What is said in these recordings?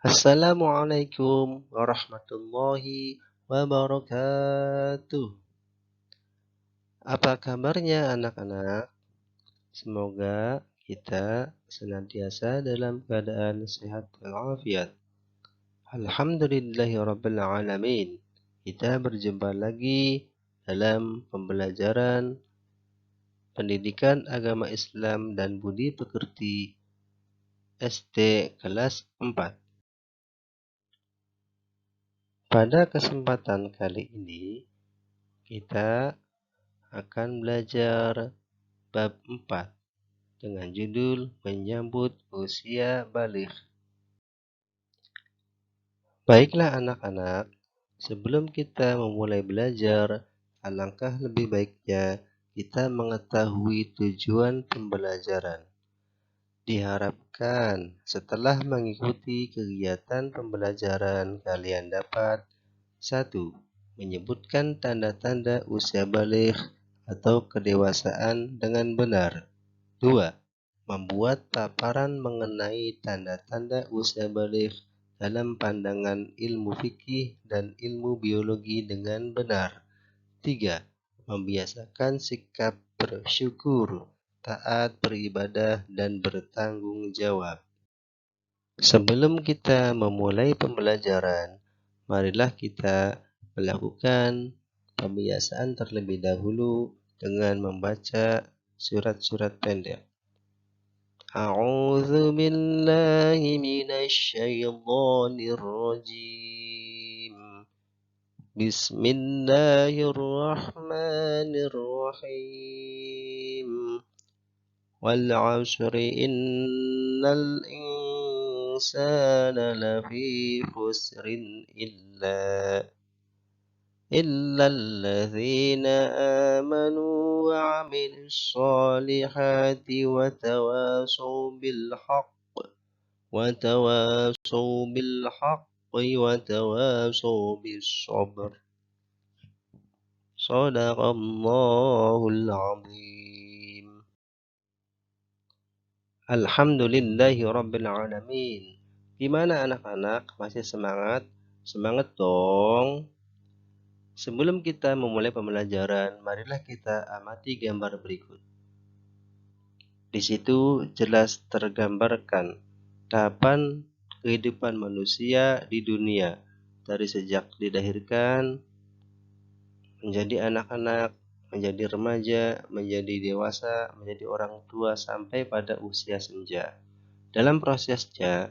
Assalamualaikum warahmatullahi wabarakatuh. Apa kabarnya anak-anak? Semoga kita senantiasa dalam keadaan sehat walafiat. Alhamdulillahirabbil alamin. Kita berjumpa lagi dalam pembelajaran Pendidikan Agama Islam dan Budi Pekerti SD kelas 4. Pada kesempatan kali ini kita akan belajar bab 4 dengan judul Menyambut Usia Baligh. Baiklah anak-anak, sebelum kita memulai belajar, alangkah lebih baiknya kita mengetahui tujuan pembelajaran. Diharapkan setelah mengikuti kegiatan pembelajaran kalian dapat 1. Menyebutkan tanda-tanda usia baligh atau kedewasaan dengan benar. 2. Membuat paparan mengenai tanda-tanda usia baligh dalam pandangan ilmu fikih dan ilmu biologi dengan benar. 3. Membiasakan sikap bersyukur, taat beribadah, dan bertanggung jawab. Sebelum kita memulai pembelajaran, marilah kita melakukan pembiasaan terlebih dahulu dengan membaca surat-surat pendek. A'udzu billahi minasy syaithanir rajim. Bismillahirrahmanirrahim. Wal 'ashri innal insana lafi khusrin إلا الذين آمنوا وعملوا الصالحات وتواصوا بالحق وتواصوا بالصبر. صدق الله العظيم. Alhamdulillahi Rabbil Alamin. Gimana anak-anak? Masih semangat? Semangat dong. Sebelum kita memulai pembelajaran, marilah kita amati gambar berikut. Di situ jelas tergambarkan tahapan kehidupan manusia di dunia, dari sejak dilahirkan, menjadi anak-anak, menjadi remaja, menjadi dewasa, menjadi orang tua, sampai pada usia senja. Dalam prosesnya,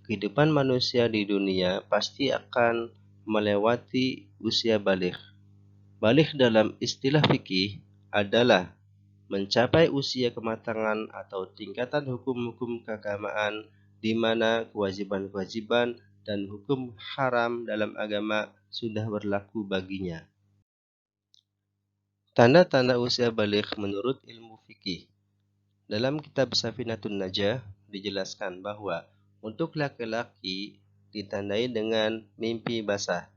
kehidupan manusia di dunia pasti akan melewati usia baligh. Baligh dalam istilah fikih adalah mencapai usia kematangan atau tingkatan hukum-hukum keagamaan di mana kewajiban-kewajiban dan hukum haram dalam agama sudah berlaku baginya. Tanda-tanda usia baligh menurut ilmu fikih. Dalam kitab Safinatun Najah dijelaskan bahwa untuk laki-laki ditandai dengan mimpi basah,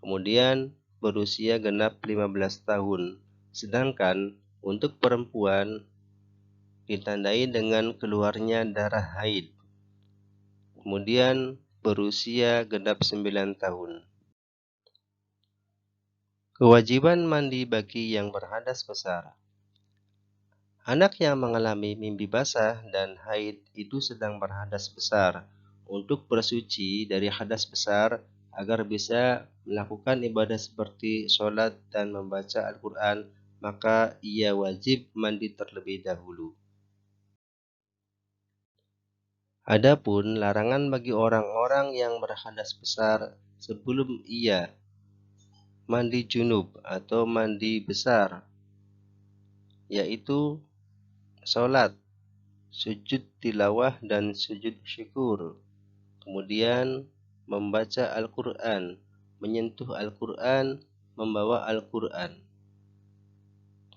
kemudian berusia genap 15 tahun, sedangkan untuk perempuan ditandai dengan keluarnya darah haid, kemudian berusia genap 9 tahun. Kewajiban mandi bagi yang berhadas besar. Anak yang mengalami mimpi basah dan haid itu sedang berhadas besar. Untuk bersuci dari hadas besar agar bisa melakukan ibadah seperti sholat dan membaca Al-Quran, maka ia wajib mandi terlebih dahulu. Adapun larangan bagi orang-orang yang berhadas besar sebelum ia mandi junub atau mandi besar, yaitu sholat, sujud tilawah dan sujud syukur, kemudian membaca Al-Quran, menyentuh Al-Quran, membawa Al-Quran,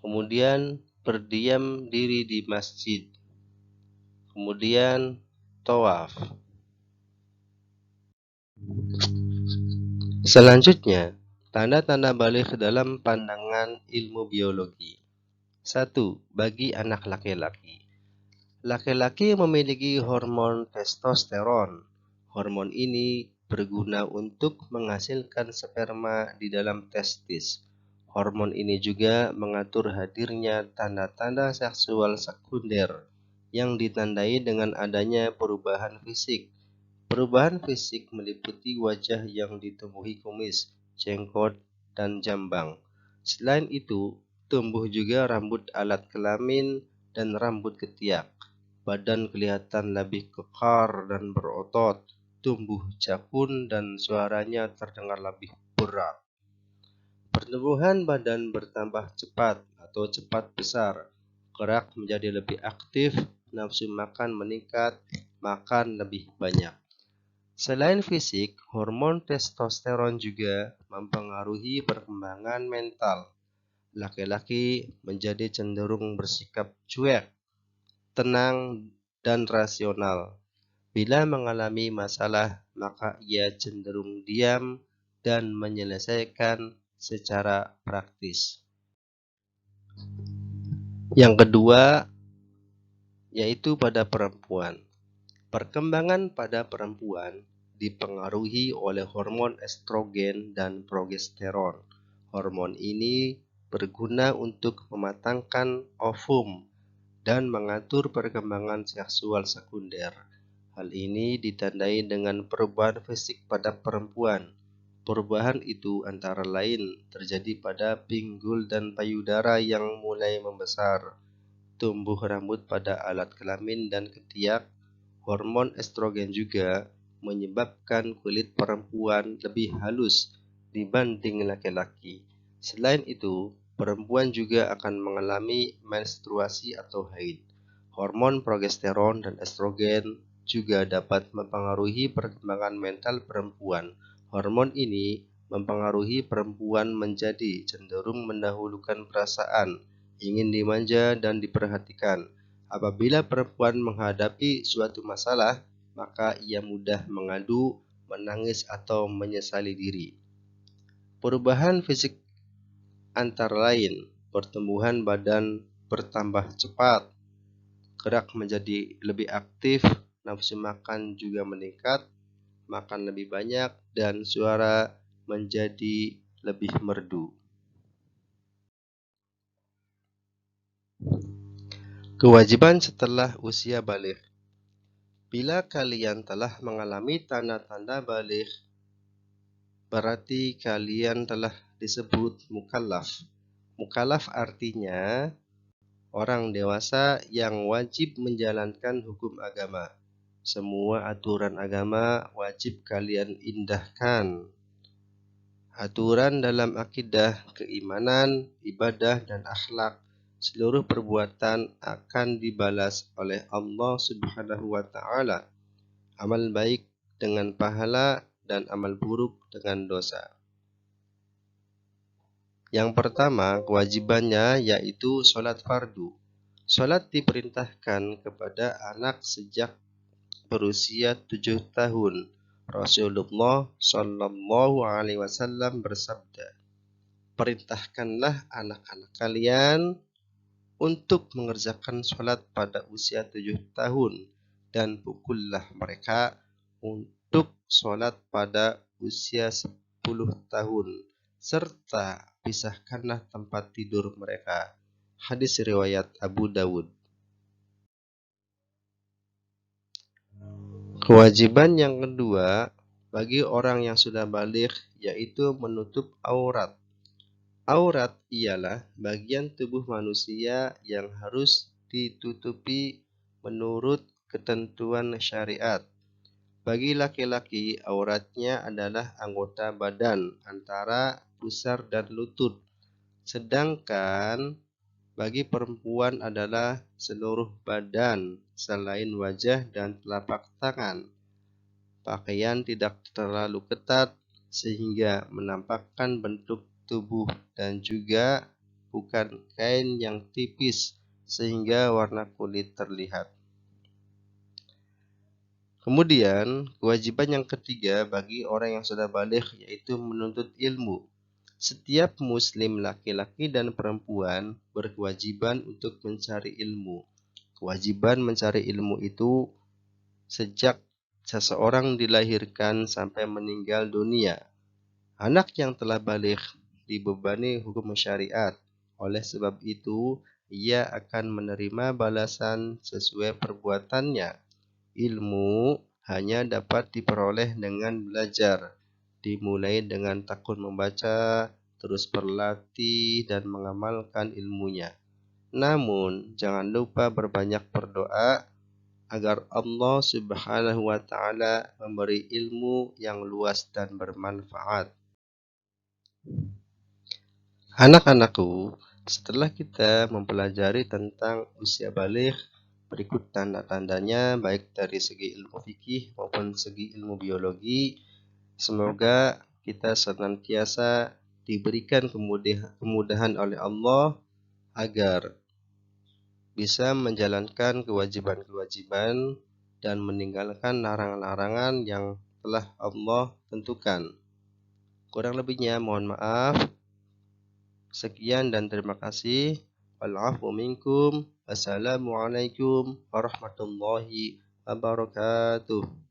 kemudian berdiam diri di masjid, kemudian tawaf. Selanjutnya, tanda-tanda baligh dalam pandangan ilmu biologi. 1. Bagi anak laki-laki. Laki-laki memiliki hormon testosteron. Hormon ini berguna untuk menghasilkan sperma di dalam testis. Hormon ini juga mengatur hadirnya tanda-tanda seksual sekunder yang ditandai dengan adanya perubahan fisik. Perubahan fisik meliputi wajah yang ditumbuhi kumis, jenggot, dan jambang. Selain itu, tumbuh juga rambut alat kelamin dan rambut ketiak. Badan kelihatan lebih kekar dan berotot, tumbuh jakun dan suaranya terdengar lebih berat. Pertumbuhan badan bertambah cepat atau cepat besar, gerak menjadi lebih aktif, nafsu makan meningkat, makan lebih banyak. Selain fisik, hormon testosteron juga mempengaruhi perkembangan mental. Laki-laki menjadi cenderung bersikap cuek, tenang, dan rasional. Bila mengalami masalah, maka ia cenderung diam dan menyelesaikan secara praktis. Yang kedua, yaitu pada perempuan. Perkembangan pada perempuan dipengaruhi oleh hormon estrogen dan progesteron. Hormon ini berguna untuk mematangkan ovum dan mengatur perkembangan seksual sekunder. Hal ini ditandai dengan perubahan fisik pada perempuan. Perubahan itu antara lain terjadi pada pinggul dan payudara yang mulai membesar, tumbuh rambut pada alat kelamin dan ketiak. Hormon estrogen juga menyebabkan kulit perempuan lebih halus dibanding laki-laki. Selain itu, perempuan juga akan mengalami menstruasi atau haid. Hormon progesteron dan estrogen juga dapat mempengaruhi perkembangan mental perempuan. Hormon ini mempengaruhi perempuan menjadi cenderung mendahulukan perasaan, ingin dimanja dan diperhatikan. Apabila perempuan menghadapi suatu masalah, maka ia mudah mengadu, menangis, atau menyesali diri. Perubahan fisik antara lain, pertumbuhan badan bertambah cepat, gerak menjadi lebih aktif, nafsu makan juga meningkat, makan lebih banyak, dan suara menjadi lebih merdu. Kewajiban setelah usia baligh. Bila kalian telah mengalami tanda-tanda baligh, berarti kalian telah disebut mukallaf. Mukallaf artinya orang dewasa yang wajib menjalankan hukum agama. Semua aturan agama wajib kalian indahkan. Aturan dalam akidah, keimanan, ibadah, dan akhlak. Seluruh perbuatan akan dibalas oleh Allah Subhanahu wa Ta'ala. Amal baik dengan pahala dan amal buruk dengan dosa. Yang pertama, kewajibannya yaitu sholat fardu. Sholat diperintahkan kepada anak sejak berusia 7 tahun. Rasulullah Shallallahu Alaihi Wasallam bersabda, perintahkanlah anak-anak kalian untuk mengerjakan sholat pada usia 7 tahun dan pukullah mereka untuk sholat pada usia 10 tahun serta pisahkanlah tempat tidur mereka. Hadis riwayat Abu Dawud. Kewajiban yang kedua bagi orang yang sudah baligh yaitu menutup aurat. Aurat ialah bagian tubuh manusia yang harus ditutupi menurut ketentuan syariat. Bagi laki-laki, auratnya adalah anggota badan antara pusar dan lutut. Sedangkan bagi perempuan adalah seluruh badan selain wajah dan telapak tangan. Pakaian tidak terlalu ketat sehingga menampakkan bentuk tubuh dan juga bukan kain yang tipis sehingga warna kulit terlihat. Kemudian, kewajiban yang ketiga bagi orang yang sudah baligh yaitu menuntut ilmu. Setiap muslim laki-laki dan perempuan berkewajiban untuk mencari ilmu. Kewajiban mencari ilmu itu sejak seseorang dilahirkan sampai meninggal dunia. Anak yang telah baligh dibebani hukum syariat. Oleh sebab itu, ia akan menerima balasan sesuai perbuatannya. Ilmu hanya dapat diperoleh dengan belajar, dimulai dengan tekun membaca, terus berlatih dan mengamalkan ilmunya. Namun, jangan lupa berbanyak berdoa agar Allah Subhanahu wa Ta'ala memberi ilmu yang luas dan bermanfaat. Anak-anakku, setelah kita mempelajari tentang usia baligh, berikut tanda-tandanya baik dari segi ilmu fikih maupun segi ilmu biologi. Semoga kita senantiasa diberikan kemudahan oleh Allah agar bisa menjalankan kewajiban-kewajiban dan meninggalkan larangan-larangan yang telah Allah tentukan. Kurang lebihnya mohon maaf. Sekian dan terima kasih. Wal-'afwu minkum. Wassalamualaikum warahmatullahi wabarakatuh.